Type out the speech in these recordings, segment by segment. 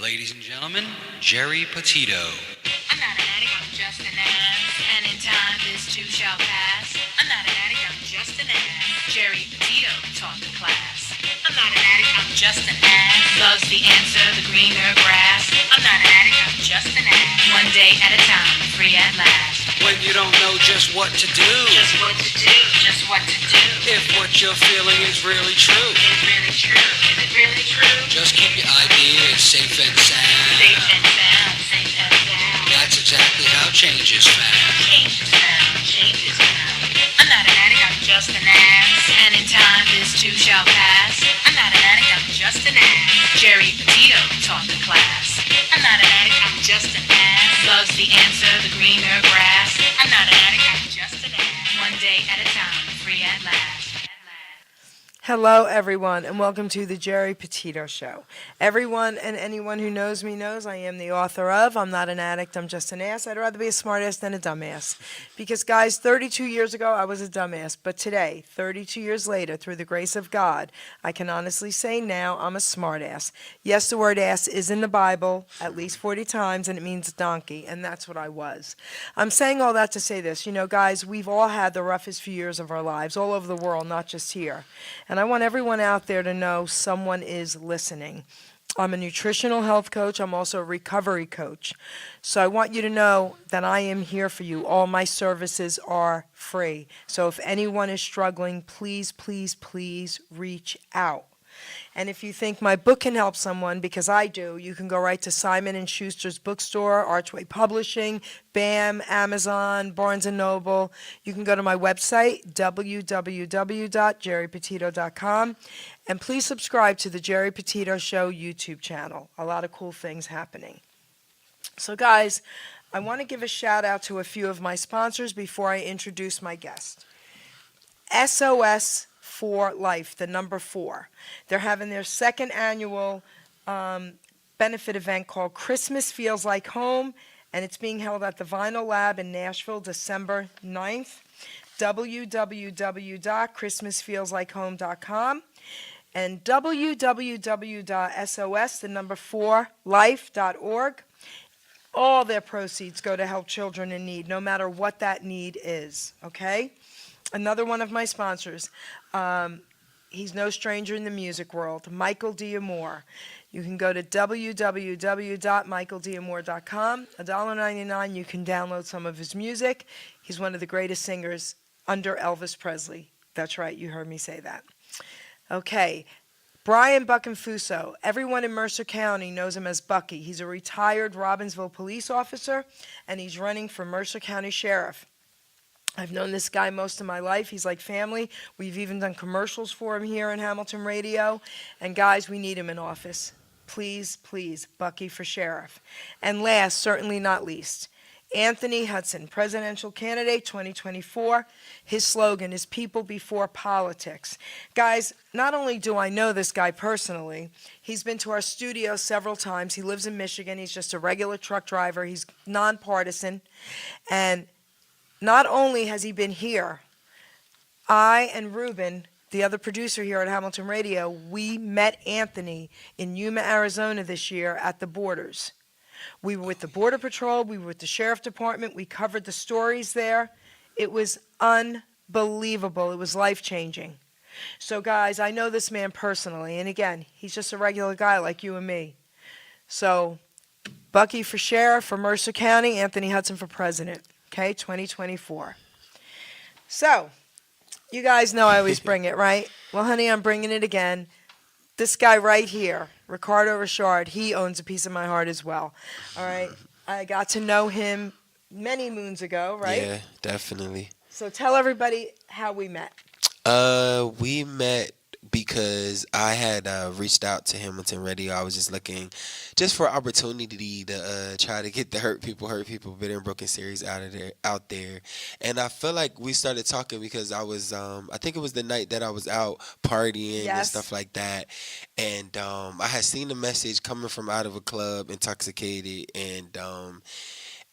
Ladies and gentlemen, Geri Petito. I'm not an addict, I'm just an ass. And in time, this too shall pass. I'm not an addict, I'm just an ass. Geri Petito taught the class. I'm not an addict, I'm just an ass. Love's the answer, the greener grass. I'm not an addict, I'm just an ass. One day at a time, free at last. When you don't know just what to do, Just what to do, just what to do. if what you're feeling is really true, Is it really true? Is it really true? just keep your ideas safe and sound. Safe and sound, safe and sound. That's exactly how change is found. Change is found, change is found. I'm not an addict, I'm just an ass. And in time, this too shall pass. I'm not an addict, I'm just an ass. Geri Petito taught the class. I'm not an addict, I'm just an ass. Love's the answer, the greener grass. I'm not an addict, I'm just an ass. One day at a time, free at last. Hello, everyone, and welcome to the Geri Petito Show. Everyone and anyone who knows me knows I am the author of I'm Not an Addict, I'm Just an Ass. I'd rather be a smartass than a dumbass. Because, guys, 32 years ago, I was a dumbass. But today, 32 years later, through the grace of God, I can honestly say now I'm a smartass. Yes, the word ass is in the Bible at least 40 times, and it means donkey, and that's what I was. I'm saying all that to say this. You know, guys, we've all had the roughest few years of our lives all over the world, not just here. And I want everyone out there to know someone is listening. I'm a nutritional health coach. I'm also a recovery coach. So I want you to know that I am here for you. All my services are free. So if anyone is struggling, please, please, please reach out. And if you think my book can help someone, because I do, you can go right to Simon & Schuster's bookstore, Archway Publishing, BAM, Amazon, Barnes & Noble. You can go to my website, www.geripetito.com, and please subscribe to the Geri Petito Show YouTube channel. A lot of cool things happening. So, guys, I want to give a shout-out to a few of my sponsors before I introduce my guest. SOS for Life, the number 4. They're having their second annual benefit event called Christmas Feels Like Home, and it's being held at the Vinyl Lab in Nashville, December 9th. www.christmasfeelslikehome.com and www.sos, the number 4, life.org. All their proceeds go to help children in need, no matter what that need is, okay? Another one of my sponsors, he's no stranger in the music world, Michael D'Amore. You can go to www.michaeldamore.com. $1.99, you can download some of his music. He's one of the greatest singers under Elvis Presley. That's right, you heard me say that. Okay, Brian Buckenfuso. Everyone in Mercer County knows him as Bucky. He's a retired Robbinsville police officer, and he's running for Mercer County Sheriff. I've known this guy most of my life. He's like family. We've even done commercials for him here in Hamilton Radio. And guys, we need him in office. Please, please, Bucky for sheriff. And last, certainly not least, Anthony Hudson, presidential candidate 2024. His slogan is people before politics. Guys, not only do I know this guy personally, he's been to our studio several times. He lives in Michigan. He's just a regular truck driver. He's nonpartisan. And not only has he been here, I and Ruben, the other producer here at Hamilton Radio, we met Anthony in Yuma, Arizona this year at the borders. We were with the Border Patrol, we were with the Sheriff Department, we covered the stories there. It was unbelievable. It was life-changing. So guys, I know this man personally, and again, he's just a regular guy like you and me. So, Bucky for sheriff for Mercer County, Anthony Hudson for president. Okay, 2024. So, you guys know I always bring it, right? Well, honey, I'm bringing it again. This guy right here, Ricardo Richard, he owns a piece of my heart as well. All right? I got to know him many moons ago, right? Yeah, definitely. So tell everybody how we met. We met because I had reached out to Hamilton Radio. I was just looking just for opportunity to try to get the Hurt People, Bitter and Broken series out there. And I feel like we started talking because I was, I think it was the night that I was out partying and stuff like that. And I had seen a message coming from out of a club, intoxicated, and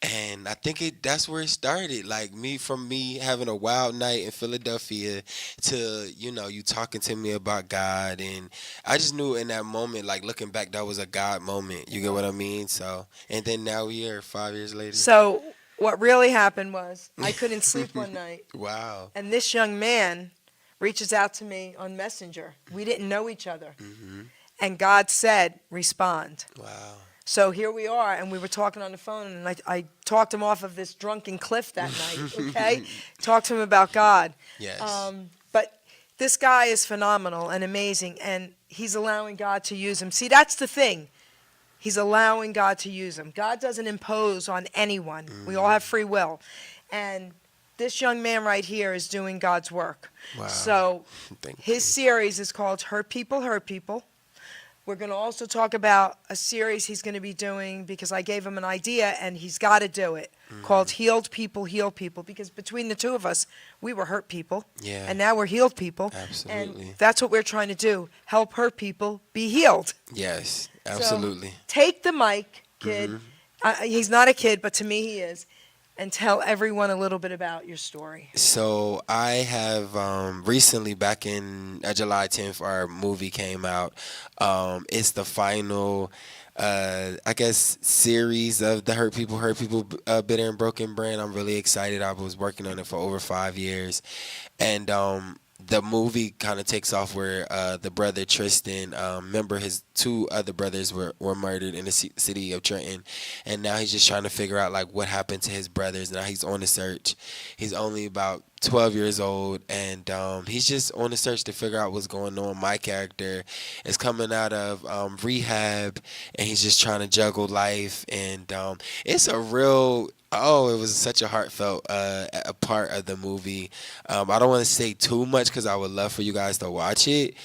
And I think that's where it started. Like me having a wild night in Philadelphia to, you talking to me about God, and I just knew in that moment, like looking back, that was a God moment. You get what I mean? So, and then now we are 5 years later. So what really happened was I couldn't sleep one night, Wow. and this young man reaches out to me on Messenger. We didn't know each other. Hmm. And God said, respond. Wow. So here we are, and we were talking on the phone, and I talked him off of this drunken cliff that night, okay? Talked to him about God. Yes. But this guy is phenomenal and amazing, and he's allowing God to use him. See, that's the thing. He's allowing God to use him. God doesn't impose on anyone. We all have free will. And this young man right here is doing God's work. Wow. So Thank his you. series is called Hurt People, Hurt People. We're going to also talk about a series he's going to be doing because I gave him an idea and he's got to do it, called Healed People, Heal People. Because between the two of us, we were hurt people. Yeah. And now we're healed people. Absolutely. And that's what we're trying to do, help hurt people be healed. Yes. Absolutely. So, take the mic, kid. He's not a kid, but to me he is. And tell everyone a little bit about your story. So I have recently, back in July 10th, our movie came out. It's the final, I guess, series of the Hurt People, Bitter and Broken brand. I'm really excited. I was working on it for over 5 years. And the movie kind of takes off where the brother Tristan, remember his two other brothers were murdered in the city of Trenton, and now he's just trying to figure out like what happened to his brothers. Now he's on the search. He's only about 12 years old, and he's just on the search to figure out what's going on. My character is coming out of rehab, and he's just trying to juggle life, and it's a real. Oh, it was such a heartfelt a part of the movie. I don't want to say too much because I would love for you guys to watch it.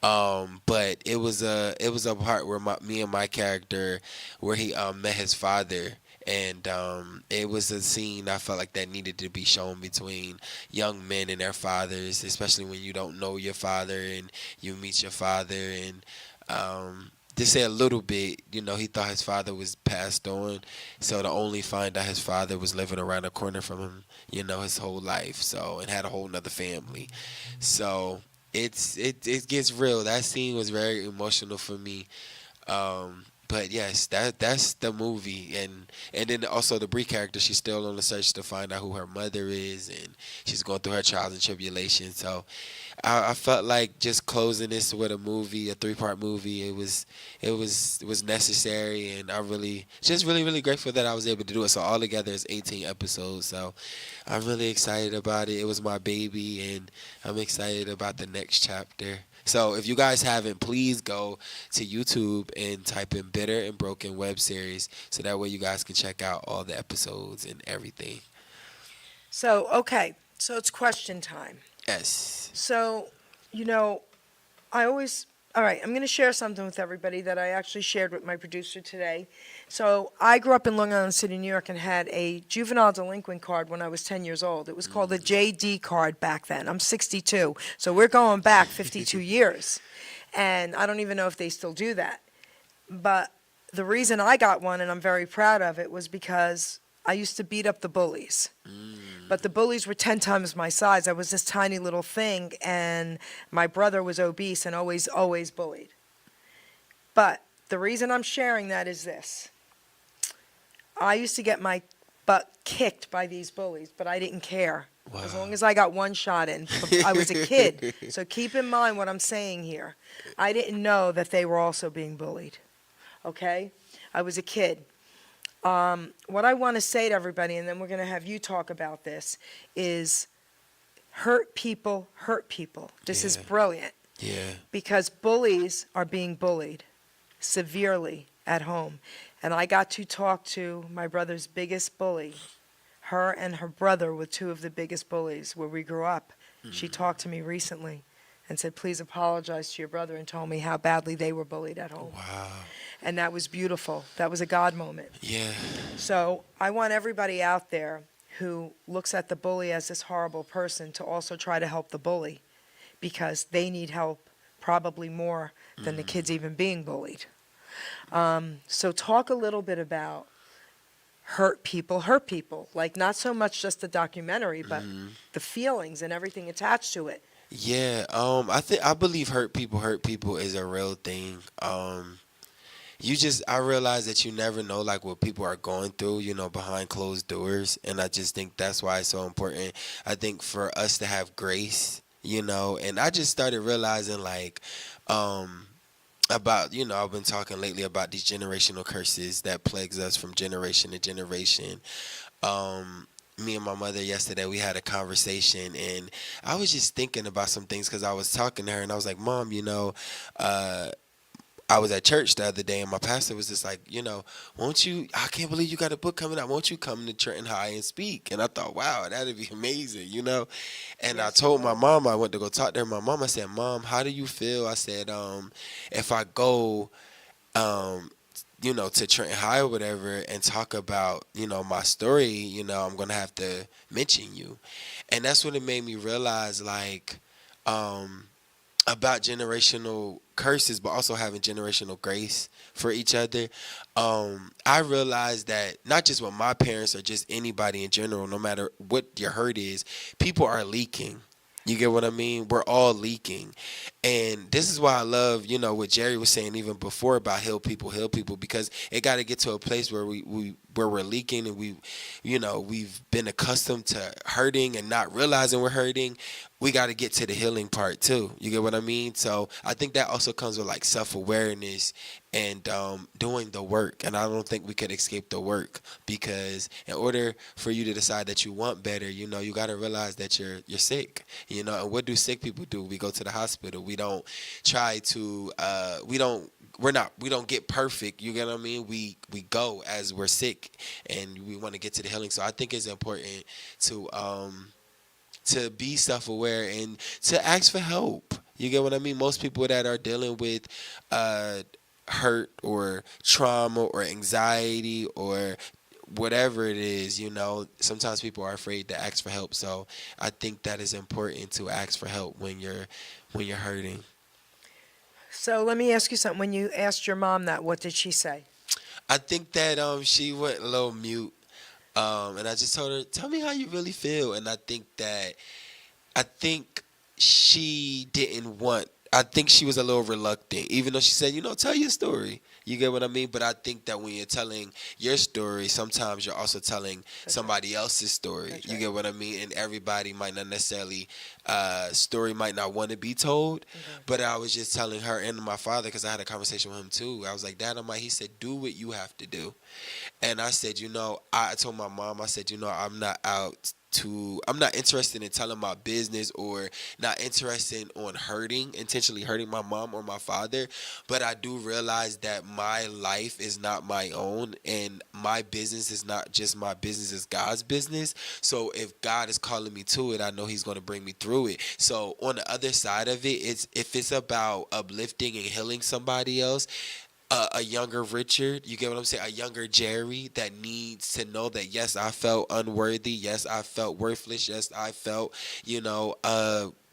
But it was a part where me and my character, where he met his father, and it was a scene I felt like that needed to be shown between young men and their fathers, especially when you don't know your father and you meet your father. And to say a little bit, he thought his father was passed on, so to only find out his father was living around the corner from him, his whole life, so, and had a whole nother family. So it gets real. That scene was very emotional for me. But yes, that's the movie, and then also the Bree character, she's still on the search to find out who her mother is, and she's going through her trials and tribulations. So I felt like just closing this with a movie, a 3-part movie, it was necessary, and I really grateful that I was able to do it. So altogether it's 18 episodes. So I'm really excited about it. It was my baby, and I'm excited about the next chapter. So if you guys haven't, please go to YouTube and type in Bitter and Broken web series, so that way you guys can check out all the episodes and everything. So, okay, so it's question time. Yes. So, all right, I'm going to share something with everybody that I actually shared with my producer today. So I grew up in Long Island City, New York, and had a juvenile delinquent card when I was 10 years old. It was called the JD card back then. I'm 62, so we're going back 52 years. And I don't even know if they still do that. But the reason I got one, and I'm very proud of it, was because I used to beat up the bullies. But the bullies were 10 times my size. I was this tiny little thing, and my brother was obese and always bullied. But the reason I'm sharing that is this. I used to get my butt kicked by these bullies, but I didn't care. Wow. As long as I got one shot in. I was a kid. So keep in mind what I'm saying here. I didn't know that they were also being bullied. Okay? I was a kid. What I want to say to everybody, and then we're going to have you talk about this, is hurt people hurt people. This is brilliant. Yeah. Because bullies are being bullied severely at home. And I got to talk to my brother's biggest bully. Her and her brother were two of the biggest bullies where we grew up. She talked to me recently and said, please apologize to your brother, and told me how badly they were bullied at home. Wow. And that was beautiful. That was a God moment. Yeah. So I want everybody out there who looks at the bully as this horrible person to also try to help the bully, because they need help probably more than the kids even being bullied. So talk a little bit about hurt people. Like, not so much just the documentary, but the feelings and everything attached to it. Yeah, I believe hurt people is a real thing. I realize that you never know like what people are going through, behind closed doors, and I just think that's why it's so important. I think for us to have grace, and I just started realizing like um about, I've been talking lately about these generational curses that plagues us from generation to generation. Me and my mother yesterday, we had a conversation, and I was just thinking about some things because I was talking to her, and I was like, Mom, uh I was at church the other day, and my pastor was just like, won't you? I can't believe you got a book coming out. Won't you come to Trenton High and speak? And I thought, wow, that'd be amazing. And I Yes, told my well, mom, I went to go talk to her. My mom, I said, Mom, how do you feel? I said, if I go, um, to Trenton High or whatever and talk about, my story, I'm gonna have to mention you. And that's when it made me realize, like, um, about generational curses, but also having generational grace for each other. I realized that not just with my parents or just anybody in general, no matter what your hurt is, people are leaking. You get what I mean? We're all leaking. And this is why I love, what Jerry was saying even before about heal people, because it got to get to a place where where we're leaking, and we've been accustomed to hurting and not realizing we're hurting. We got to get to the healing part too. You get what I mean? So I think that also comes with like self-awareness and doing the work. And I don't think we could escape the work, because in order for you to decide that you want better, you got to realize that you're sick. And what do sick people do? We go to the hospital. We don't try to. We don't get perfect. You get what I mean? We go as we're sick, and we want to get to the healing. So I think it's important to be self-aware and to ask for help. You get what I mean? Most people that are dealing with hurt or trauma or anxiety or whatever it is, sometimes people are afraid to ask for help. So I think that is important to ask for help when you're hurting. So let me ask you something. When you asked your mom that, what did she say? I think that she went a little mute. And I just told her, tell me how you really feel. And I think she didn't want, I think she was a little reluctant, even though she said, tell your story. You get what I mean? But I think that when you're telling your story, sometimes you're also telling That's somebody else's story. That's You right. get what I mean? And everybody might not necessarily, story might not want to be told. Okay. But I was just telling her and my father, because I had a conversation with him too. I was like, Dad, he said, do what you have to do. And I said, I told my mom, I said, I'm not interested in telling my business or not interested on intentionally hurting my mom or my father. But I do realize that my life is not my own, and my business is not just my business, it's God's business. So if God is calling me to it, I know He's going to bring me through it. So on the other side of it, if it's about uplifting and healing somebody else, a younger Richard, you get what I'm saying? A younger Jerry that needs to know that, yes, I felt unworthy. Yes, I felt worthless. Yes, I felt,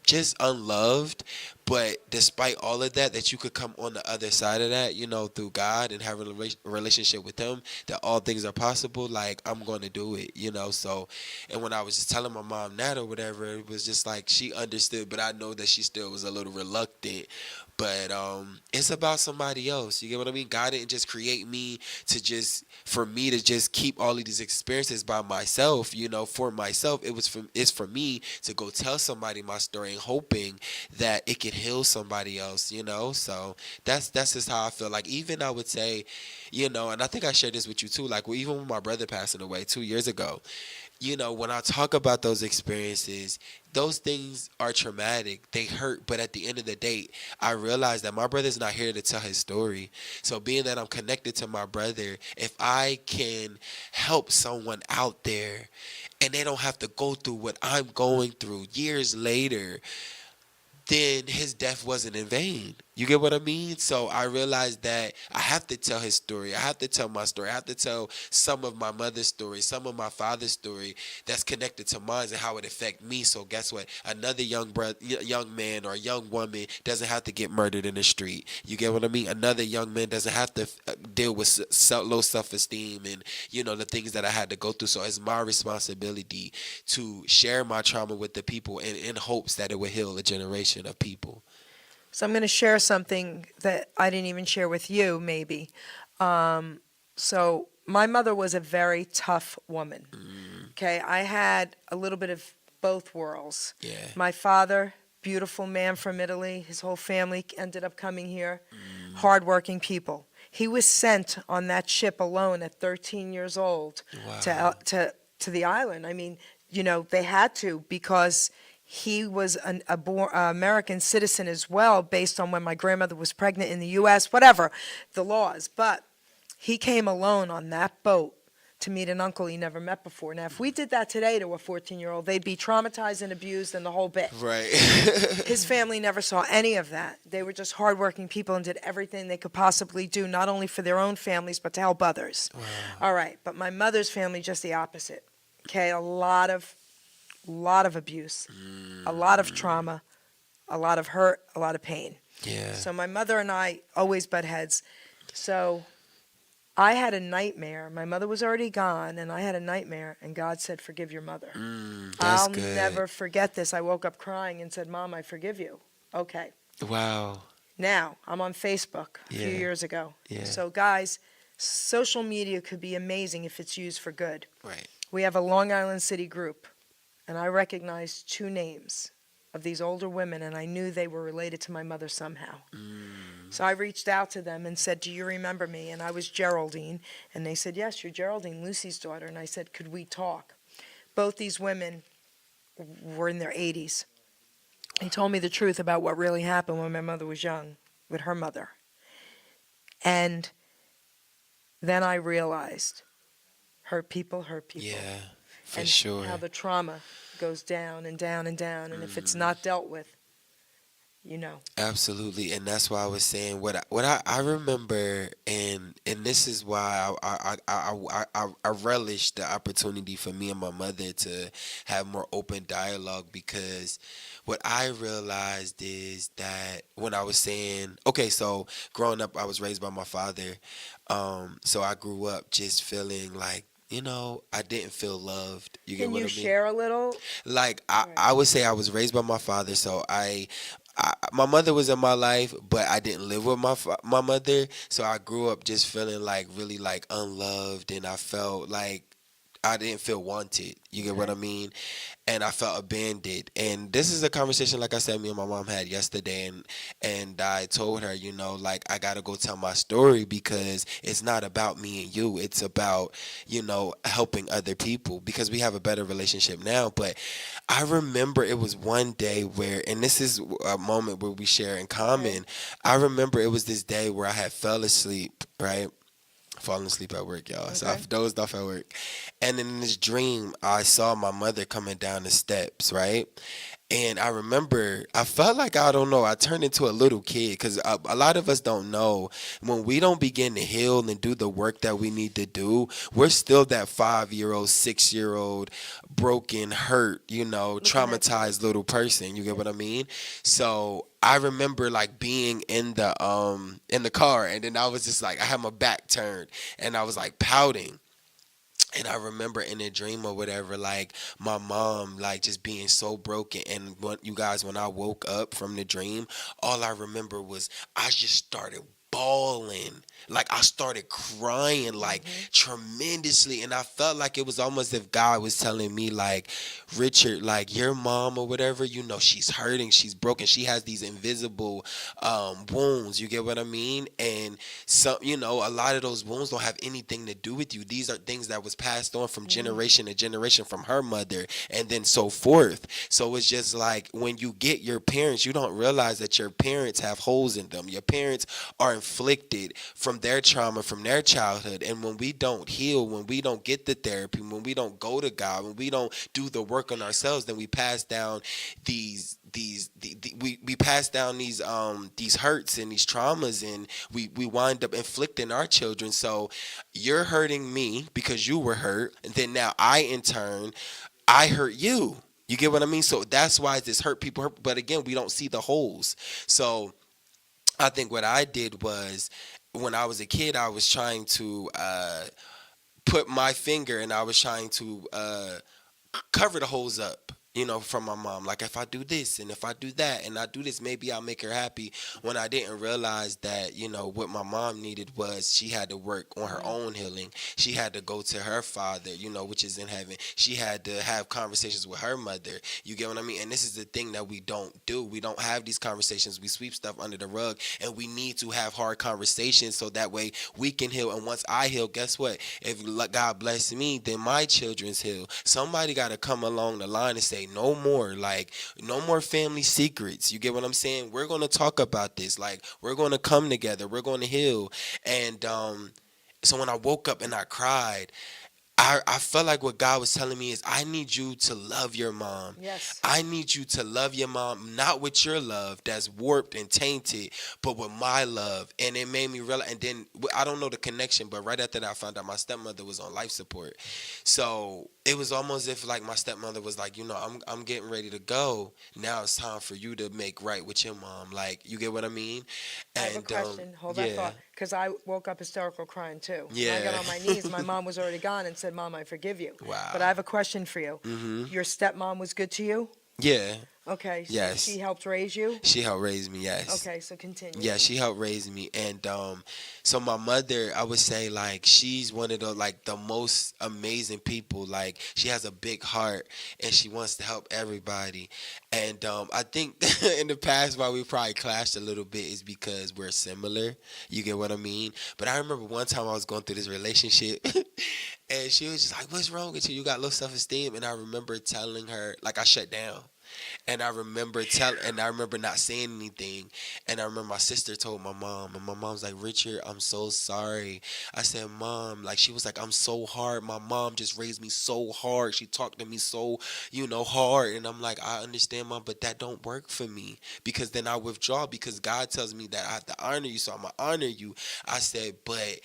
just unloved. But despite all of that, that you could come on the other side of that, through God and have a relationship with Him, that all things are possible. Like, I'm going to do it. So, and when I was just telling my mom that or whatever, it was just like she understood, but I know that she still was a little reluctant. But it's about somebody else. You get what I mean? God didn't just create me for me to just keep all of these experiences by myself. For myself, it's for me to go tell somebody my story and hoping that it could heal somebody else. So that's just how I feel. Like, even I would say, and I think I shared this with you too. Like, well, even with my brother passing away 2 years ago, when I talk about those experiences, those things are traumatic. They hurt. But at the end of the day, I realize that my brother's not here to tell his story. So being that I'm connected to my brother, if I can help someone out there and they don't have to go through what I'm going through years later, then his death wasn't in vain. You get what I mean? So I realized that I have to tell his story. I have to tell my story. I have to tell some of my mother's story, some of my father's story that's connected to mine and how it affect me. So guess what? Another young man or young woman doesn't have to get murdered in the street. You get what I mean? Another young man doesn't have to deal with low self-esteem and the things that I had to go through. So it's my responsibility to share my trauma with the people and in hopes that it will heal a generation of people. So I'm going to share something that I didn't even share with you, maybe. So my mother was a very tough woman. Okay, I had a little bit of both worlds. Yeah. My father, beautiful man from Italy. His whole family ended up coming here. Hardworking people. He was sent on that ship alone at 13 years old Wow. to the island. I mean, they had to because he was a American citizen as well, based on when my grandmother was pregnant in the U.S., whatever the laws. But he came alone on that boat to meet an uncle he never met before. Now, if we did that today to a 14-year-old, they'd be traumatized and abused and the whole bit. Right. His family never saw any of that. They were just hardworking people and did everything they could possibly do, not only for their own families, but to help others. Wow. All right, but my mother's family, just the opposite. Okay, a lot of abuse, a lot of trauma, a lot of hurt, a lot of pain. Yeah. So my mother and I always butt heads. So I had a nightmare. My mother was already gone, and I had a nightmare, and God said, forgive your mother. That's I'll good. never forget this. I woke up crying and said, Mom, I forgive you. Okay. Wow. Now, I'm on Facebook a few Yeah. years ago. Yeah. So guys, social media could be amazing if it's used for good. Right. We have a Long Island City group, and I recognized two names of these older women, and I knew they were related to my mother somehow. So I reached out to them and said, do you remember me? And I was Geraldine. And they said, yes, you're Geraldine, Lucy's daughter. And I said, could we talk? Both these women were in their 80s. They told me the truth about what really happened when my mother was young with her mother. And then I realized, hurt people hurt people. Yeah, for and sure. how the trauma goes down and down and down. And if it's not dealt with, Absolutely, and that's why I was saying what I remember, and this is why I relish the opportunity for me and my mother to have more open dialogue, because what I realized is that when I was saying, okay, so growing up I was raised by my father, so I grew up just feeling like, I didn't feel loved. You get Can what you I mean? share a little? Like I would say I was raised by my father, so my mother was in my life, but I didn't live with my mother, so I grew up just feeling like really like unloved, and I felt like I didn't feel wanted. You get what I mean? And I felt abandoned. And this is a conversation, like I said, me and my mom had yesterday, and I told her, like, I gotta go tell my story, because it's not about me and you. It's about, helping other people, because we have a better relationship now. But I remember it was one day where, and this is a moment where we share in common. I remember it was this day where I had fell asleep, right? Falling asleep at work, y'all. So I dozed off at work. And in this dream, I saw my mother coming down the steps, right? And I remember, I felt like, I don't know, I turned into a little kid, because a lot of us don't know. When we don't begin to heal and do the work that we need to do, we're still that 5-year-old, 6-year-old, broken, hurt, traumatized little person. You get what I mean? So I remember like being in the car, and then I was just like, I had my back turned, and I was like pouting. And I remember in a dream or whatever, like my mom, like just being so broken. And when I woke up from the dream, all I remember was I just started bawling. Like I started crying like tremendously, and I felt like it was almost as if God was telling me, like, Richard, like your mom or whatever, she's hurting, she's broken, she has these invisible wounds. You get what I mean? And some, a lot of those wounds don't have anything to do with you. These are things that was passed on from generation to generation from her mother, and then so forth. So it's just like when you get your parents, you don't realize that your parents have holes in them. Your parents are inflicted from their trauma, from their childhood. And when we don't heal, when we don't get the therapy, when we don't go to God, when we don't do the work on ourselves, then we pass down we pass down these hurts and these traumas, and we wind up inflicting our children. So you're hurting me because you were hurt, and then now I in turn I hurt you. You get what I mean? So that's why this hurt people hurt. But again, we don't see the holes. So I think what I did was, when I was a kid, I was trying to put my finger, and I was trying to cover the holes up, from my mom. Like, if I do this and if I do that and I do this, maybe I'll make her happy. When I didn't realize that, what my mom needed was, she had to work on her own healing. She had to go to her father, which is in heaven. She had to have conversations with her mother. You get what I mean? And this is the thing that we don't do. We don't have these conversations. We sweep stuff under the rug, and we need to have hard conversations so that way we can heal. And once I heal, guess what? If God bless me, then my children's heal. Somebody got to come along the line and say, no more, like, no more family secrets. You get what I'm saying? We're going to talk about this. Like, we're going to come together. We're going to heal. And so when I woke up and I cried, I felt like what God was telling me is, I need you to love your mom. Yes. I need you to love your mom, not with your love that's warped and tainted, but with my love. And it made me realize, and then I don't know the connection, but right after that, I found out my stepmother was on life support. So it was almost as if, like, my stepmother was like, I'm getting ready to go. Now it's time for you to make right with your mom. Like, you get what I mean? I have a question. Hold that thought. Because I woke up hysterical crying too. Yeah. When I got on my knees, my mom was already gone, and said, Mom, I forgive you. Wow. But I have a question for you. Mm-hmm. Your stepmom was good to you? Yeah. Okay. So Yes. she helped raise you? She helped raise me, yes. Okay, so continue. Yeah, she helped raise me. And so my mother, I would say, like, she's one of the most amazing people. Like, she has a big heart, and she wants to help everybody. And I think in the past why we probably clashed a little bit is because we're similar. You get what I mean? But I remember one time I was going through this relationship and she was just like, what's wrong with you? You got low self-esteem. And I remember telling her, like, I shut down. And I remember not saying anything. And I remember my sister told my mom, and my mom's like, Richard, I'm so sorry. I said, Mom, like, she was like, I'm so hard. My mom just raised me so hard. She talked to me so, hard. And I'm like, I understand, Mom, but that don't work for me, because then I withdraw, because God tells me that I have to honor you, so I'm gonna honor you. I said, but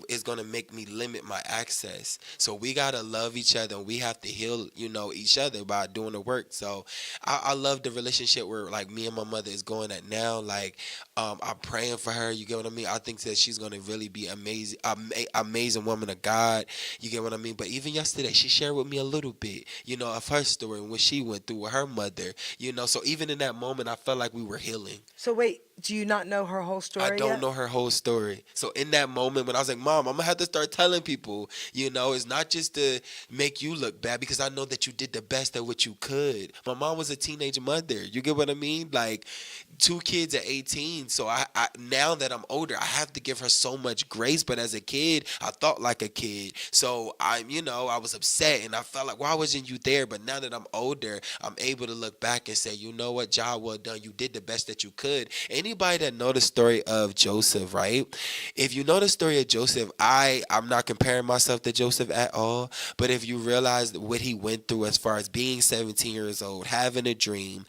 it's gonna make me limit my access. So we gotta love each other, and we have to heal, each other by doing the work. So I love the relationship where, like, me and my mother is going at now. Like, I'm praying for her. You get what I mean? I think that she's gonna really be amazing, amazing woman of God. You get what I mean? But even yesterday, she shared with me a little bit, of her story and what she went through with her mother. So even in that moment, I felt like we were healing. So wait, do you not know her whole story I don't yet? know her whole story. So in that moment when I was like, Mom, I'm going to have to start telling people, it's not just to make you look bad, because I know that you did the best at what you could. My mom was a teenage mother. You get what I mean? Like, 2 kids at 18. So I now that I'm older, I have to give her so much grace. But as a kid, I thought like a kid. So I was upset, and I felt like, why wasn't you there? But now that I'm older, I'm able to look back and say, you know what, job well done. You did the best that you could. Anybody that know the story of Joseph, right? If you know the story of Joseph, I'm not comparing myself to Joseph at all. But if you realize what he went through as far as being 17 years old, having a dream,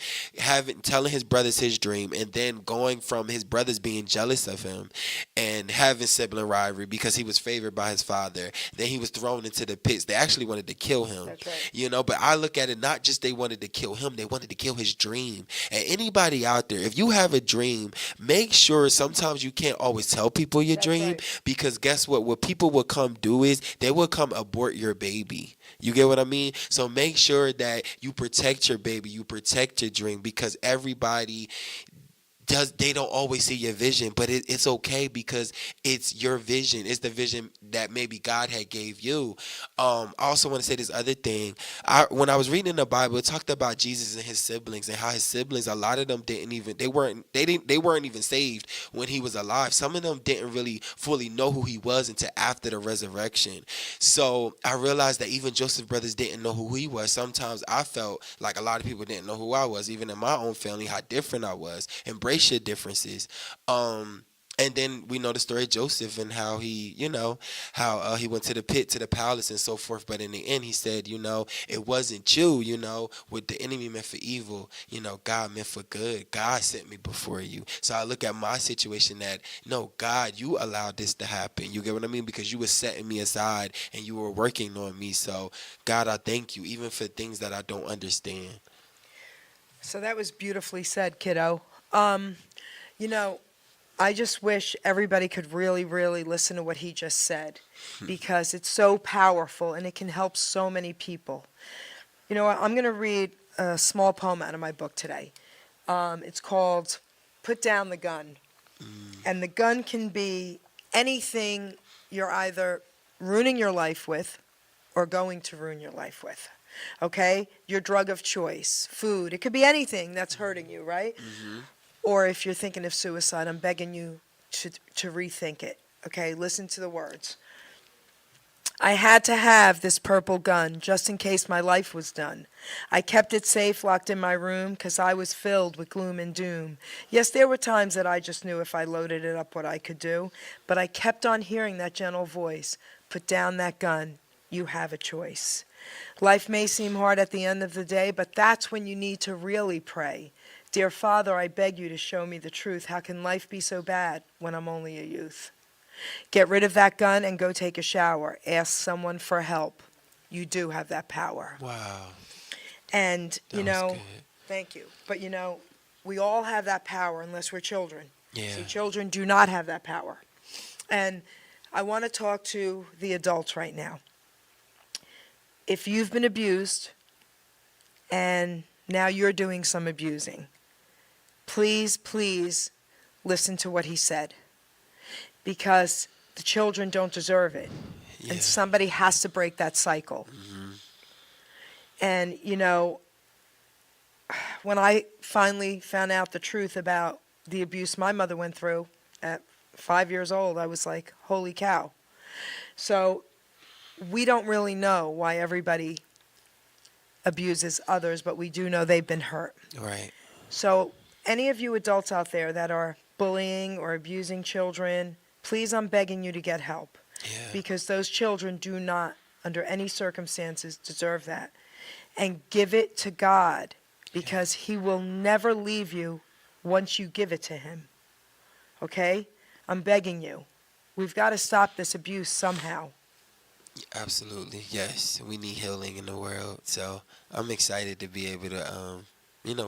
telling his brothers his dream, and then going from his brothers being jealous of him and having sibling rivalry because he was favored by his father. Then he was thrown into the pits. They actually wanted to kill him. That's right. But I look at it, not just they wanted to kill him, they wanted to kill his dream. And anybody out there, if you have a dream, make sure sometimes you can't always tell people your That's dream, right. because guess what? What people will come do is they will come abort your baby. You get what I mean? So make sure that you protect your baby, you protect your dream, because everybody they don't always see your vision, but it's okay, because it's your vision. It's the vision that maybe God had gave you. I also want to say this other thing. When I was reading the Bible, it talked about Jesus and his siblings, and how his siblings, a lot of them they weren't even saved when he was alive. Some of them didn't really fully know who he was until after the resurrection. So I realized that even Joseph's brothers didn't know who he was. Sometimes I felt like a lot of people didn't know who I was, even in my own family, how different I was. Embrace your differences. And then we know the story of Joseph and how he, how he went to the pit, to the palace, and so forth. But in the end, he said, it wasn't you, what the enemy meant for evil, God meant for good. God sent me before you. So I look at my situation that, no, God, you allowed this to happen. You get what I mean? Because you were setting me aside and you were working on me. So, God, I thank you, even for things that I don't understand. So that was beautifully said, kiddo. Um, you know, I just wish everybody could really, really listen to what he just said because it's so powerful and it can help so many people. You know what? I'm going to read a small poem out of my book today. It's called Put Down the Gun. And the gun can be anything you're either ruining your life with or going to ruin your life with. Okay? Your drug of choice, food. It could be anything that's hurting you, right? Or if you're thinking of suicide, I'm begging you to rethink it. Okay? Listen to the words. I had to have this purple gun just in case my life was done. I kept it safe, locked in my room, 'cause I was filled with gloom and doom. Yes, there were times that I just knew if I loaded it up what I could do, but I kept on hearing that gentle voice, put down that gun, you have a choice. Life may seem hard at the end of the day, but that's when you need to really pray. Dear Father, I beg you to show me the truth. How can life be so bad when I'm only a youth? Get rid of that gun and go take a shower. Ask someone for help. You do have that power. Wow. And, That was good. thank you. But, we all have that power unless we're children. Yeah. See, children do not have that power. And I want to talk to the adults right now. If you've been abused and now you're doing some abusing, please, please listen to what he said. Because the children don't deserve it. Yeah. And somebody has to break that cycle. And, when I finally found out the truth about the abuse my mother went through at 5 years old, I was like, holy cow. So we don't really know why everybody abuses others, but we do know they've been hurt. Right. So any of you adults out there that are bullying or abusing children, please, I'm begging you to get help. Yeah. Because those children do not, under any circumstances, deserve that. And give it to God, because he will never leave you once you give it to him. Okay? I'm begging you. We've got to stop this abuse somehow. Absolutely. Yes. We need healing in the world. So I'm excited to be able to,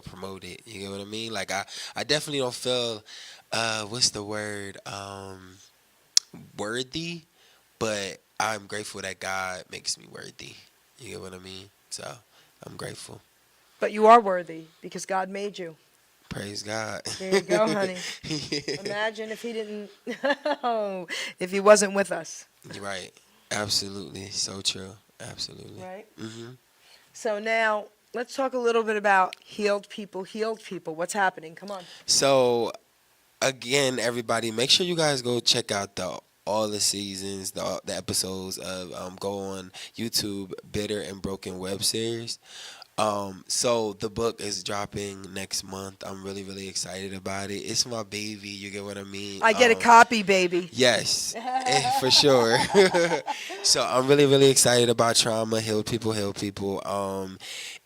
promote it. You get what I mean? Like, I definitely don't feel, what's the word? Worthy, but I'm grateful that God makes me worthy. You get what I mean? So I'm grateful. But you are worthy because God made you. Praise God. There you go, honey. Imagine if he didn't, if he wasn't with us. Right. Absolutely. So true. Absolutely. Right? hmm So now, let's talk a little bit about healed people. What's happening? Come on. So again, everybody, make sure you guys go check out all the seasons, the episodes of go on YouTube, Bitter and Broken web series. So the book is dropping next month. I'm really, really excited about it. It's my baby. You get what I mean? I get a copy, baby. Yes, for sure. So I'm really, really excited about Trauma. Heal people.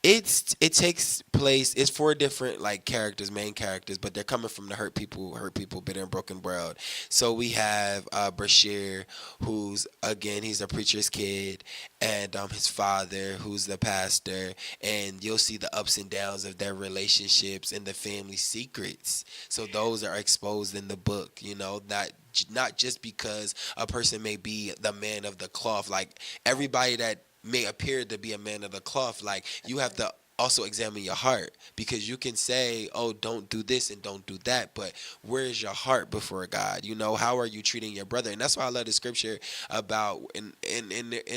It takes place. It's four different main characters, but they're coming from the hurt people, bitter and broken world. So we have Bashir, who's again he's a preacher's kid, and his father, who's the pastor, and you'll see the ups and downs of their relationships and the family secrets. So those are exposed in the book. Not just because a person may be the man of the cloth, like everybody that may appear to be a man of the cloth, like you have to also examine your heart, because you can say, oh, don't do this and don't do that, but where is your heart before God? How are you treating your brother? And that's why I love the scripture about in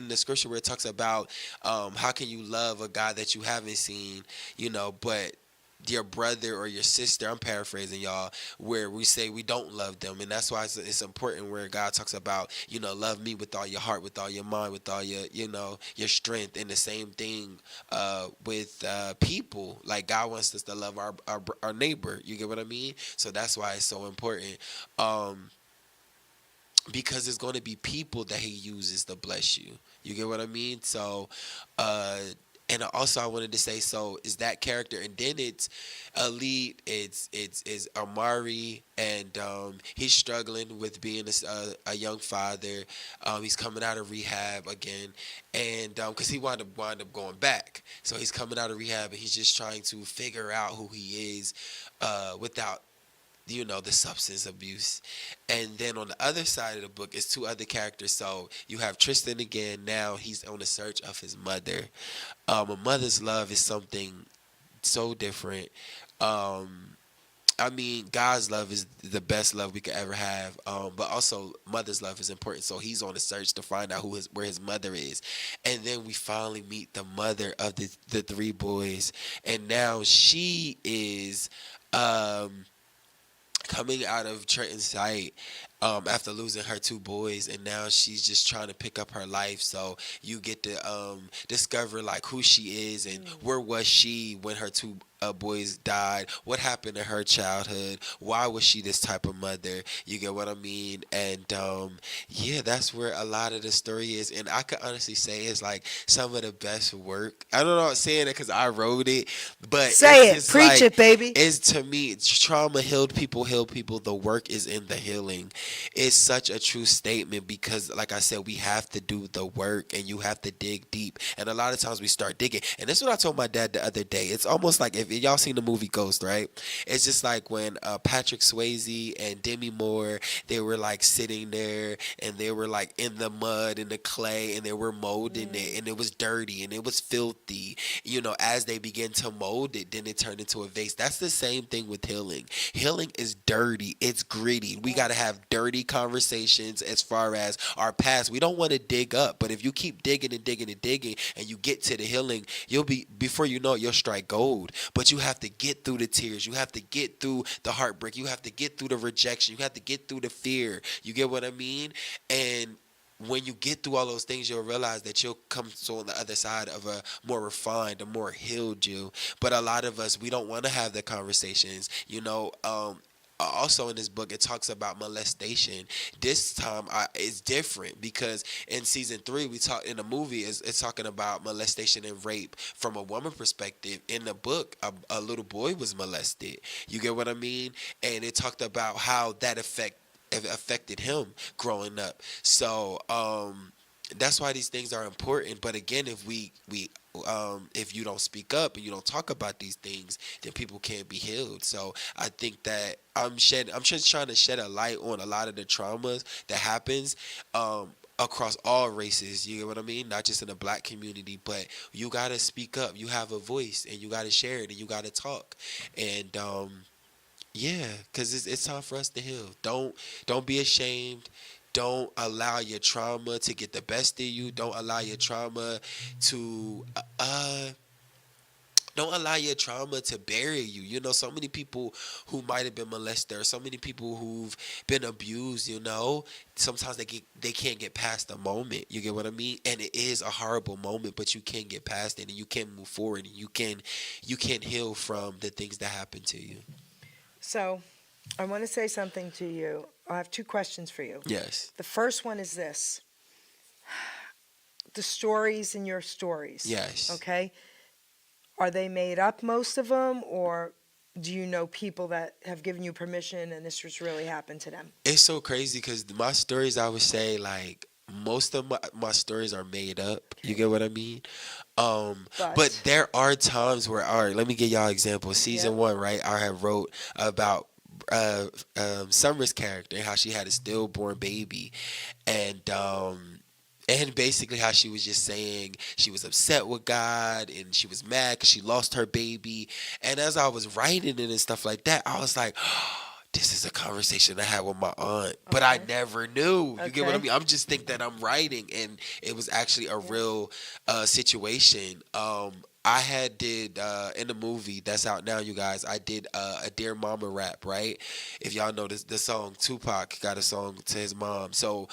the scripture where it talks about how can you love a God that you haven't seen, but your brother or your sister, I'm paraphrasing y'all, where we say we don't love them. And that's why it's important where God talks about, love me with all your heart, with all your mind, with all your, your strength. And the same thing with people. Like God wants us to love our neighbor. You get what I mean? So that's why it's so important. Because it's going to be people that he uses to bless you. You get what I mean? So, and also I wanted to say, so is that character, and then it's Elite, it's Amari, and he's struggling with being a young father. He's coming out of rehab again, and because he wind up going back, so he's coming out of rehab and he's just trying to figure out who he is without the substance abuse. And then on the other side of the book is two other characters. So you have Tristan again. Now he's on the search of his mother. A mother's love is something so different. I mean, God's love is the best love we could ever have, but also mother's love is important. So he's on the search to find out where his mother is, and then we finally meet the mother of the three boys, and now she is coming out of Trenton's sight after losing her two boys, and now she's just trying to pick up her life. So you get to discover like who she is and where was she when her two boys died, what happened in her childhood, why was she this type of mother, you get what I mean? And yeah, that's where a lot of the story is, and I could honestly say it's like some of the best work. I don't know I'm saying it because I wrote it, but Say it's it, just preach like, it, baby. it's, to me, it's trauma healed people heal people. The work is in the healing. It's such a true statement because, like I said, we have to do the work and you have to dig deep. And a lot of times we start digging. And this is what I told my dad the other day. It's almost like if y'all seen the movie Ghost, right? It's just like when Patrick Swayze and Demi Moore, they were like sitting there and they were like in the mud and the clay and they were molding it and it was dirty and it was filthy. As they begin to mold it, then it turned into a vase. That's the same thing with healing. Healing is dirty. It's gritty. We got to have dirty conversations as far as our past. We don't want to dig up, but if you keep digging and digging and digging and you get to the healing, before you know it, you'll strike gold. But you have to get through the tears. You have to get through the heartbreak. You have to get through the rejection. You have to get through the fear. You get what I mean? And when you get through all those things, you'll realize that you'll come on the other side of a more refined, a more healed you. But a lot of us, we don't want to have the conversations. Also in this book, it talks about molestation. This time it's different because in season 3, we talk in the movie, it's talking about molestation and rape from a woman perspective. In the book, a little boy was molested. You get what I mean? And it talked about how that affected him growing up. So that's why these things are important. But again, if you don't speak up and you don't talk about these things, then people can't be healed. So I think that I'm just trying to shed a light on a lot of the traumas that happens across all races. You get what I mean? Not just in the black community, but you gotta speak up. You have a voice and you gotta share it and you gotta talk. And yeah, because it's time for us to heal. Don't be ashamed. Don't allow your trauma to get the best of you. Don't allow your trauma to bury you. So many people who might have been molested, or so many people who've been abused, sometimes they can't get past the moment. You get what I mean? And it is a horrible moment, but you can get past it and you can move forward and you can heal from the things that happen to you. So, I want to say something to you. I have 2 questions for you. Yes. The first one is this. The stories in your stories. Yes. Okay? Are they made up, most of them, or do you know people that have given you permission and this has really happened to them? It's so crazy because my stories, I would say, like, most of my stories are made up. You get what I mean? But there are times where, all right, let me give y'all an example. Season 1, right, I have wrote about Summer's character and how she had a stillborn baby, and basically how she was just saying she was upset with God and she was mad because she lost her baby. And as I was writing it and stuff like that, I was like, this is a conversation I had with my aunt, but I Okay. never knew. You get what I Okay. mean? I'm just think that I'm writing, and it was actually a Yeah. real situation. I had did in the movie that's out now, you guys. I did a Dear Mama rap, right? If y'all know this, the song Tupac got a song to his mom. So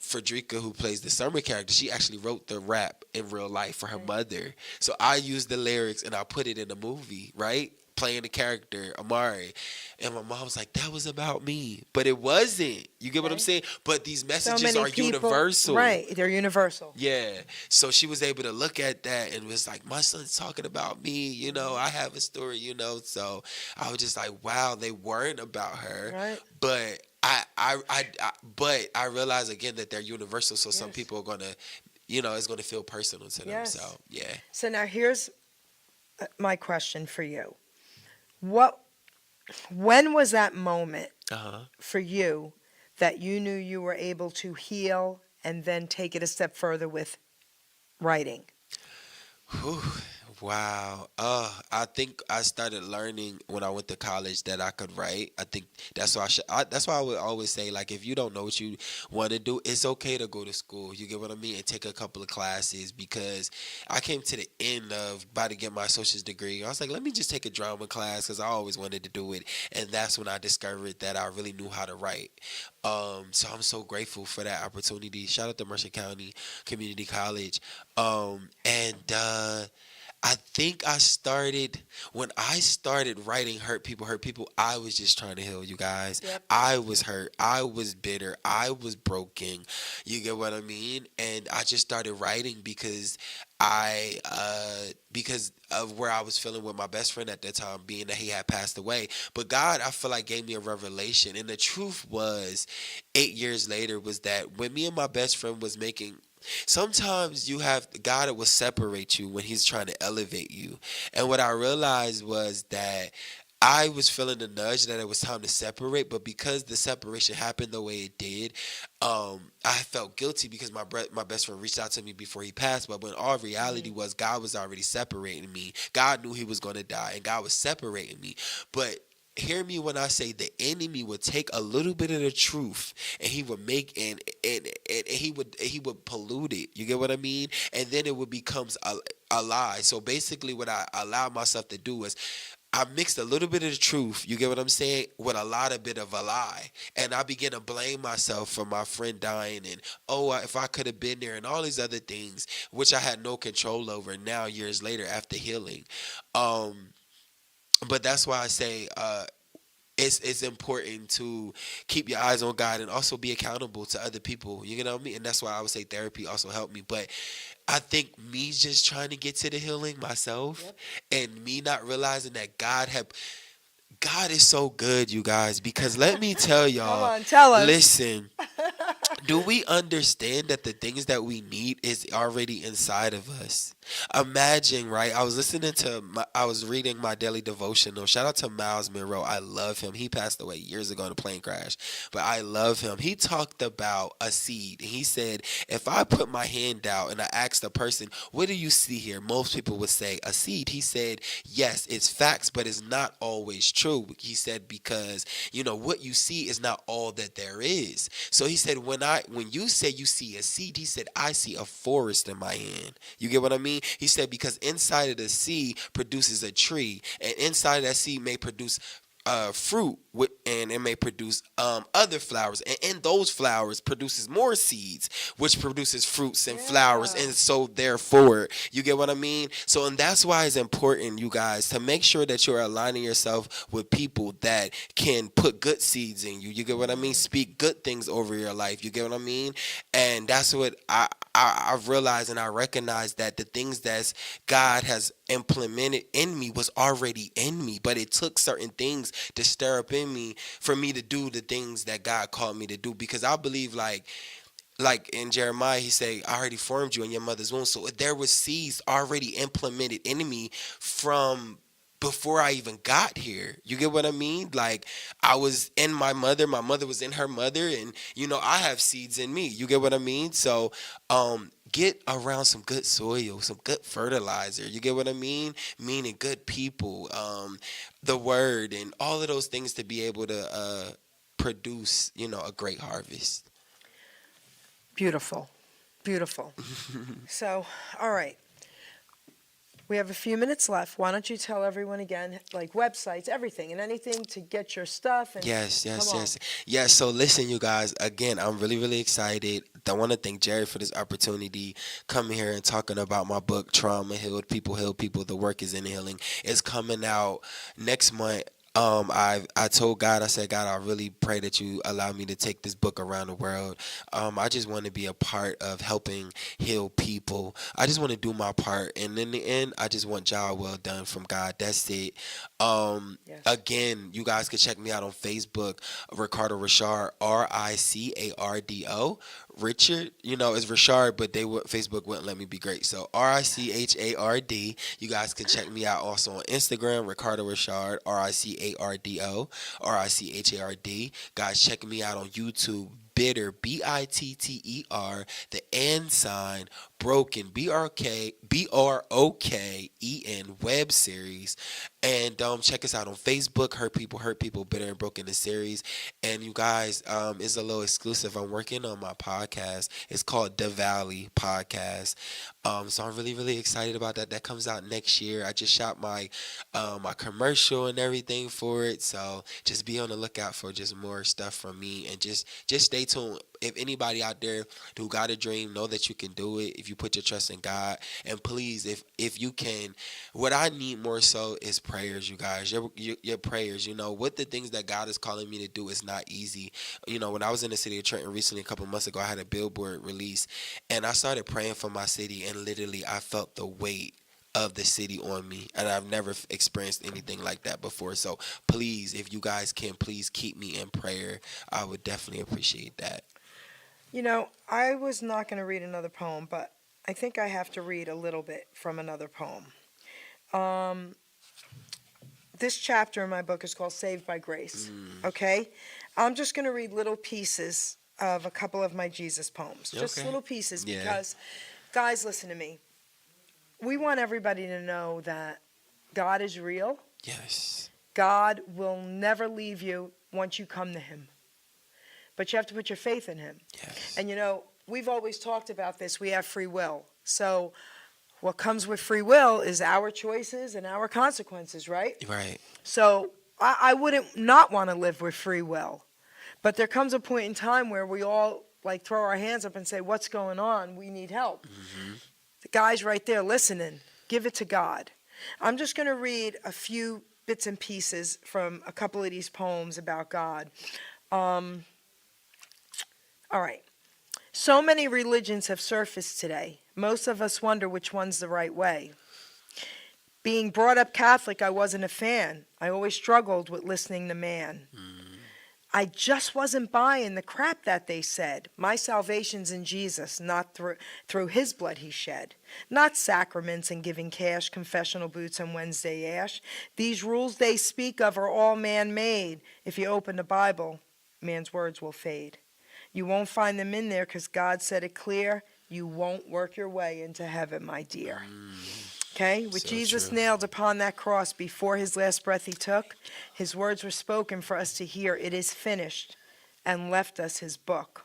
Frederica, who plays the Summer character, she actually wrote the rap in real life for her Okay. mother. So I used the lyrics and I put it in the movie, right? Playing the character Amari, and my mom was like, "That was about me," but it wasn't. You get what I'm Okay. saying? But these So messages many are people. universal. Right. They're universal. Yeah. So she was able to look at that and was like, my son's talking about me, I have a story. So I was just like, wow, they weren't about her. Right. But but I realize again that they're universal. So some Yes. people are gonna, it's gonna feel personal to them. So Yes. yeah. So now here's my question for you. What when was that moment Uh for you that you knew you were able to heal and then take it a step further with writing? huh. Wow. I think I started learning when I went to college that I could write. I think that's why that's why I would always say, like, if you don't know what you want to do, it's okay to go to school. You get what I mean? And take a couple of classes, because I came to the end of about to get my associate's degree. I was like, let me just take a drama class because I always wanted to do it, and that's when I discovered that I really knew how to write. So I'm so grateful for that opportunity. Shout out to Mercer County Community College. And I think I started when I started writing Hurt People, I was just trying to heal, you guys. Yep. I was hurt. I was bitter. I was broken. You get what I mean? And I just started writing because of where I was feeling with my best friend at that time, being that he had passed away. But God, I feel like, gave me a revelation. And the truth was, 8 years later, was that when me and my best friend was making, sometimes you have God will separate you when He's trying to elevate you. And what I realized was that I was feeling the nudge that it was time to separate, but because the separation happened the way it did, I felt guilty because my best friend reached out to me before he passed. But when all reality was, God was already separating me. God knew He was going to die, and God was separating me. But hear me when I say the enemy would take a little bit of the truth and he would make and he would pollute it. You get what I mean? And then it would becomes a lie. So basically, what I allowed myself to do is I mixed a little bit of the truth, you get what I'm saying, with a lot of bit of a lie. And I began to blame myself for my friend dying and, if I could have been there and all these other things, which I had no control over now, years later, after healing. Um, but that's why I say it's important to keep your eyes on God and also be accountable to other people. You know what I mean? And that's why I would say therapy also helped me. But I think me just trying to get to the healing myself, Yep. and me not realizing that God is so good, you guys, because let me tell Come y'all, on, tell us. listen, do we understand that the things that we need is already inside of us? Imagine, right? I was reading my daily devotional. Shout out to Miles Monroe. I love him. He passed away years ago in a plane crash, but I love him. He talked about a seed. And he said, if I put my hand out and I asked a person, what do you see here? Most people would say a seed. He said, yes, it's facts, but it's not always true. He said, because, what you see is not all that there is. So he said, when you say you see a seed, he said, I see a forest in my hand. You get what I mean? He said, because inside of the seed produces a tree, and inside of that seed may produce fruit, and it may produce other flowers, and in those flowers produces more seeds, which produces fruits and flowers, Yeah. and so therefore, you get what I mean? So, and that's why it's important, you guys, to make sure that you're aligning yourself with people that can put good seeds in you. You get what I mean? Speak good things over your life. You get what I mean? And that's what I've realized, and I recognize that the things that God has implemented in me was already in me, but it took certain things to stir up in me for me to do the things that God called me to do. Because I believe, like in Jeremiah, he say, I already formed you in your mother's womb. So there was seeds already implemented in me from before I even got here. You get what I mean? Like, I was in my mother was in her mother, and I have seeds in me. You get what I mean? So, get around some good soil, some good fertilizer. You get what I mean? Meaning good people, the word, and all of those things to be able to produce, a great harvest. Beautiful. Beautiful. So, all right. We have a few minutes left. Why don't you tell everyone again, like websites, everything, and anything to get your stuff? And Yes, yes, come on. yes. Yes, so listen, you guys, again, I'm really, really excited. I want to thank Jerry for this opportunity coming here and talking about my book, Trauma Healed People, Heal People. The work is in healing. It's coming out next month. I told God, I said, God, I really pray that you allow me to take this book around the world. I just want to be a part of helping heal people. I just want to do my part, and in the end, I just want job well done from God. That's it. Yes. Again, you guys can check me out on Facebook, Ricardo Richard, Ricardo. Richard, it's Richard, but Facebook wouldn't let me be great. So Richard. You guys can check me out also on Instagram, Ricardo Richard, Ricardo, Richard. Guys, check me out on YouTube. Bitter, Bitter, the and sign, broken, Broken, web series. And check us out on Facebook, Hurt People, Bitter and Broken, the series. And you guys, it's a little exclusive. I'm working on my podcast. It's called The Valley Podcast. So I'm really, really excited about that. That comes out next year. I just shot my commercial and everything for it. So just be on the lookout for just more stuff from me, and just stay tuned. If anybody out there who got a dream, know that you can do it if you put your trust in God. And please, if you can, what I need more so is prayers, you guys. Your prayers. What the things that God is calling me to do is not easy. When I was in the city of Trenton recently, a couple months ago, I had a billboard release, and I started praying for my city, and literally I felt the weight of the city on me, and I've never experienced anything like that before. So please, if you guys can, please keep me in prayer. I would definitely appreciate that. I was not going to read another poem, but I think I have to read a little bit from another poem. This chapter in my book is called Saved by Grace. Okay? I'm just going to read little pieces of a couple of my Jesus poems. Just Okay. little pieces, Yeah. because, guys, listen to me. We want everybody to know that God is real. Yes. God will never leave you once you come to Him. But you have to put your faith in Him. Yes. And we've always talked about this. We have free will. So what comes with free will is our choices and our consequences, right? Right. So I wouldn't not want to live with free will. But there comes a point in time where we all throw our hands up and say, what's going on? We need help. Mm-hmm. The guy's right there listening. Give it to God. I'm just going to read a few bits and pieces from a couple of these poems about God. All right. So many religions have surfaced today. Most of us wonder which one's the right way. Being brought up Catholic, I wasn't a fan. I always struggled with listening to man. I just wasn't buying the crap that they said. My salvation's in Jesus, not through His blood He shed. Not sacraments and giving cash, confessional boots and Wednesday ash. These rules they speak of are all man-made. If you open the Bible, man's words will fade. You won't find them in there because God said it clear. You won't work your way into heaven, my dear. Okay? With So Jesus true. nailed upon that cross before His last breath He took, His words were spoken for us to hear. It is finished, and left us His book.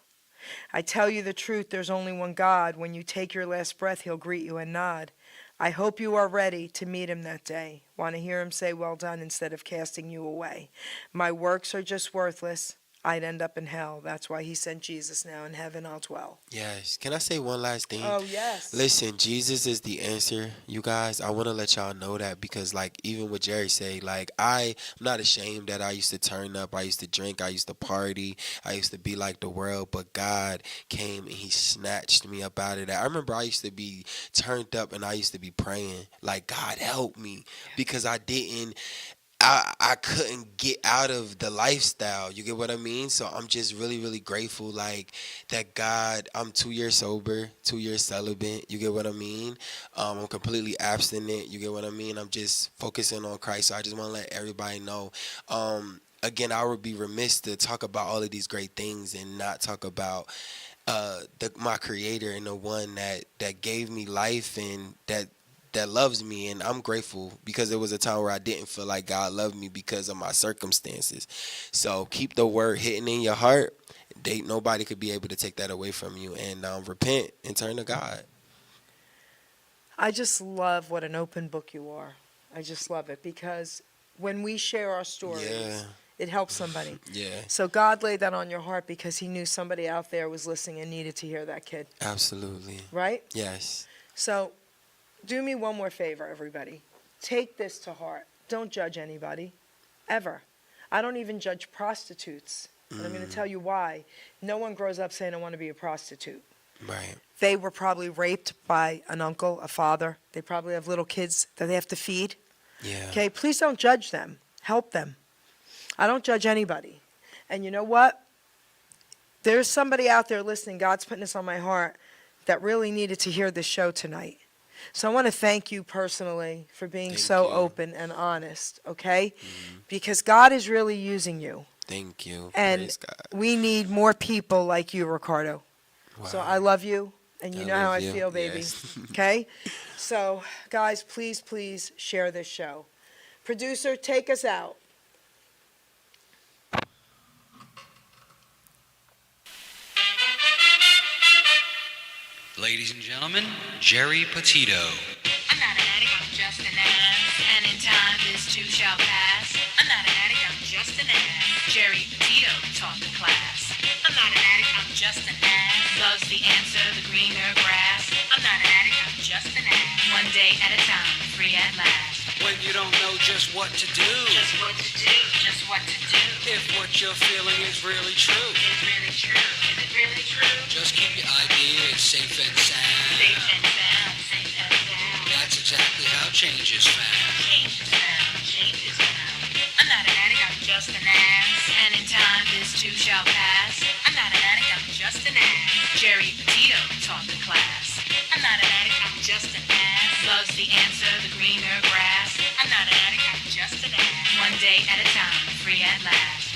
I tell you the truth, there's only one God. When you take your last breath, He'll greet you and nod. I hope you are ready to meet Him that day. Want to hear Him say, well done, instead of casting you away. My works are just worthless. I'd end up in hell. That's why He sent Jesus. Now in heaven I'll dwell. Yes. Can I say one last thing? Oh, yes. Listen, Jesus is the answer, you guys. I want to let y'all know that, because even what Jerry say, I'm not ashamed that I used to turn up, I used to drink, I used to party, I used to be like the world, but God came and He snatched me up out of that. I remember I used to be turned up and I used to be praying like, God help me, because I didn't I couldn't get out of the lifestyle. You get what I mean? So I'm just really, really grateful, like, that God, I'm 2 years sober, 2 years celibate. You get what I mean? I'm completely abstinent. You get what I mean? I'm just focusing on Christ. So I just want to let everybody know. Again, I would be remiss to talk about all of these great things and not talk about my creator and the one that gave me life and that loves me, and I'm grateful because there was a time where I didn't feel like God loved me because of my circumstances. So keep the word hitting in your heart. Nobody could be able to take that away from you, and repent and turn to God. I just love what an open book you are. I just love it because when we share our stories, Yeah. it helps somebody. Yeah, So God laid that on your heart because he knew somebody out there was listening and needed to hear that, kid. absolutely. Right? Yes. So do me one more favor, everybody. Take this to heart. Don't judge anybody, ever. I don't even judge prostitutes. And I'm going to tell you why. No one grows up saying, I want to be a prostitute. Right. They were probably raped by an uncle, a father. They probably have little kids that they have to feed. Yeah. Okay, please don't judge them. Help them. I don't judge anybody. And you know what? There's somebody out there listening. God's putting this on my heart that really needed to hear this show tonight. So I want to thank you personally for being Thank so you. open and honest, okay? Because God is really using you. Thank you. And Praise God. we need more people like you, Ricardo. So Wow. I love you, and you know how love I you. feel, baby. Yes. Okay? So, guys, please, please share this show. Producer, take us out. Ladies and gentlemen, Geri Petito. I'm not an addict, I'm just an ass. And in time, this too shall pass. I'm not an addict, I'm just an ass. Geri Petito taught the class. I'm not an addict, I'm just an ass. Love's the answer, the greener grass. I'm not an addict, I'm just an ass. One day at a time, free at last. When you don't know just what to do, Just what to do, just what to do. if what you're feeling is really true, Is it really true? Is it really true? just keep your ideas safe and sound. Safe and sound, safe and sound. That's exactly how change is found. Change is found, change is found. I'm not an addict, I'm just an ass. And in time, this too shall pass. I'm not an addict, I'm just an ass. Geri Petito taught the class. I'm not an addict, I'm just an ass. Love's the answer, the greener grass. I'm not an addict, I'm just an ass. One day at a time, free at last.